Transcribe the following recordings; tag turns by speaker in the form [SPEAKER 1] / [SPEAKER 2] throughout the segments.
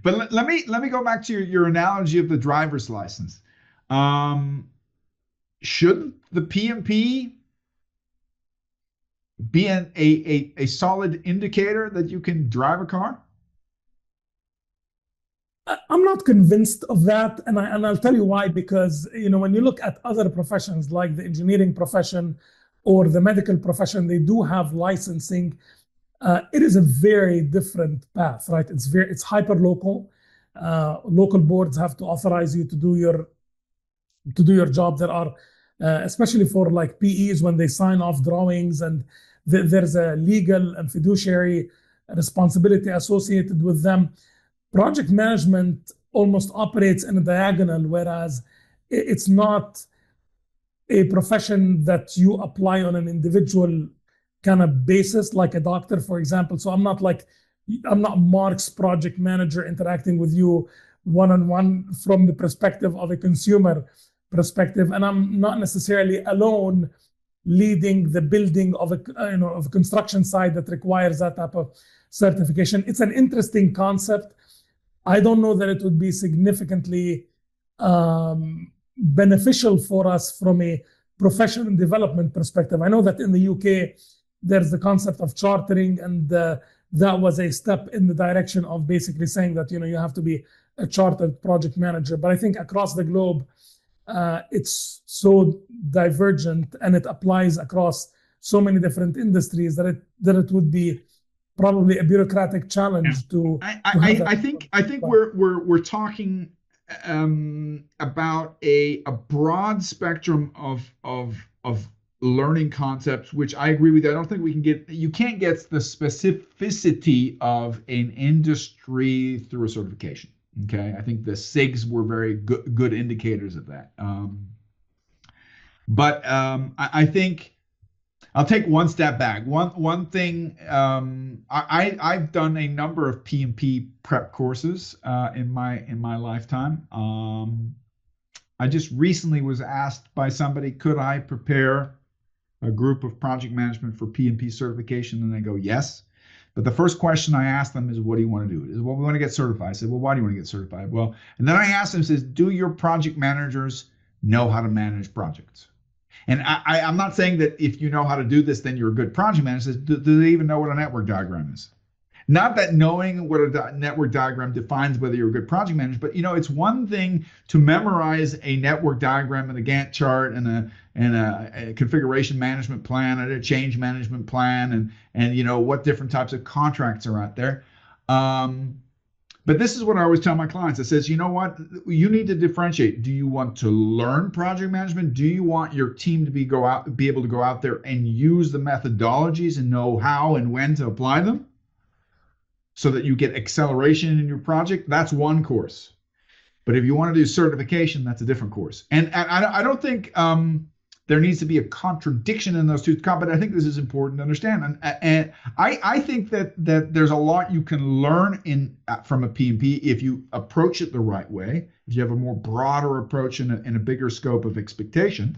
[SPEAKER 1] But let me go back to your analogy of the driver's license. Um, shouldn't the PMP be a solid indicator that you can drive a car?
[SPEAKER 2] I'm not convinced of that, and I'll tell you why. Because when you look at other professions like the engineering profession or the medical profession, they do have licensing. It is a very different path, right? It's hyper local. Local boards have to authorize you to do your job. There are, especially for like PEs, when they sign off drawings, and there's a legal and fiduciary responsibility associated with them. Project management almost operates in a diagonal, whereas it's not a profession that you apply on an individual kind of basis, like a doctor, for example. So I'm not Mark's project manager interacting with you one-on-one from the perspective of a consumer perspective, and I'm not necessarily alone leading the building of a construction site that requires that type of certification. It's an interesting concept. I don't know that it would be significantly beneficial for us from a professional development perspective. I know that in the UK, there's the concept of chartering, and that was a step in the direction of basically saying that you have to be a chartered project manager. But I think across the globe, it's so divergent, and it applies across so many different industries that it would be probably a bureaucratic challenge to.
[SPEAKER 1] I think we're talking about a broad spectrum of learning concepts, which I agree with you. I don't think you can't get the specificity of an industry through a certification. Okay, I think the SIGs were very good indicators of that. But I think I'll take one step back. One thing, I've done a number of PMP prep courses in my lifetime. I just recently was asked by somebody, could I prepare a group of project management for PMP certification? And I go, yes. But the first question I asked them is, what do you want to do? Is, well, we want to get certified. I said, well, why do you want to get certified? Well, and then I asked them, says, do your project managers know how to manage projects? And I'm not saying that if you know how to do this, then you're a good project manager. Do they even know what a network diagram is? Not that knowing what a network diagram defines whether you're a good project manager, but it's one thing to memorize a network diagram and a Gantt chart and a configuration management plan and a change management plan and what different types of contracts are out there. But this is what I always tell my clients. I says, you know what? You need to differentiate. Do you want to learn project management? Do you want your team to be able to go out there and use the methodologies and know how and when to apply them so that you get acceleration in your project? That's one course. But if you want to do certification, that's a different course. And I don't think there needs to be a contradiction in those two, but I think this is important to understand. And I think that there's a lot you can learn from a PMP if you approach it the right way, if you have a more broader approach and a bigger scope of expectation.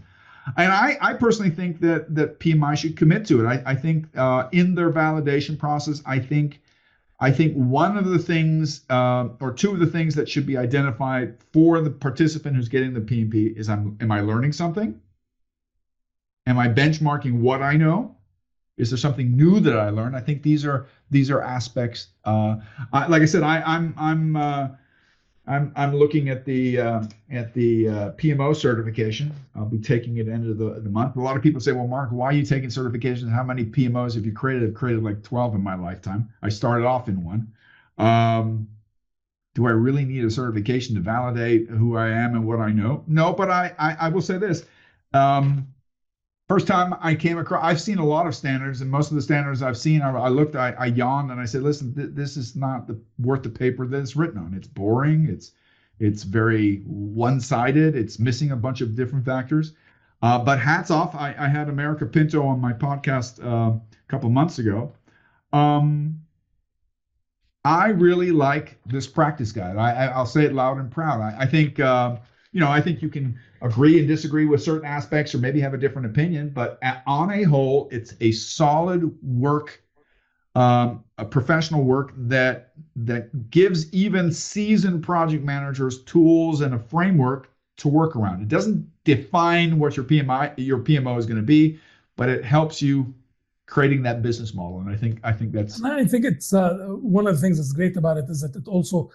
[SPEAKER 1] And I personally think that PMI should commit to it. I think in their validation process, I think one of the things or two of the things that should be identified for the participant who's getting the PMP is, am I learning something? Am I benchmarking what I know? Is there something new that I learned? I think these are aspects. Like I said, I'm looking at the PMO certification. I'll be taking it end of the month. A lot of people say, well, Mark, why are you taking certifications? How many PMOs have you created? I've created like 12 in my lifetime. I started off in one. Do I really need a certification to validate who I am and what I know? No, but I will say this. First time I came across, I've seen a lot of standards, and most of the standards I've seen, I looked, I yawned, and I said, listen, this is not worth the paper that it's written on. It's boring. It's very one-sided. It's missing a bunch of different factors. But hats off. I had America Pinto on my podcast a couple months ago. I really like this practice guide. I'll say it loud and proud. I think, I think you can agree and disagree with certain aspects or maybe have a different opinion, but on a whole, it's a solid work a professional work that gives even seasoned project managers tools and a framework to work around. It doesn't define what your PMO is going to be, but it helps you creating that business model. And I think that's.
[SPEAKER 2] And I think it's one of the things that's great about it is that it also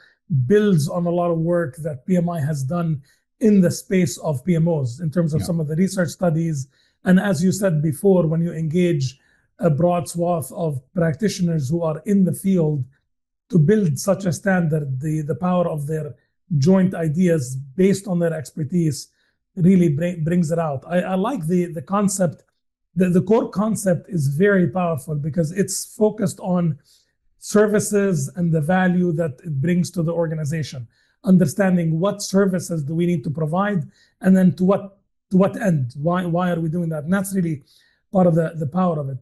[SPEAKER 2] builds on a lot of work that PMI has done in the space of PMOs in terms of some of the research studies. And as you said before, when you engage a broad swath of practitioners who are in the field to build such a standard, the power of their joint ideas based on their expertise really brings it out. I like the concept. The core concept is very powerful because it's focused on services and the value that it brings to the organization. Understanding what services do we need to provide, and then to what end? Why are we doing that? And that's really part of the power of it.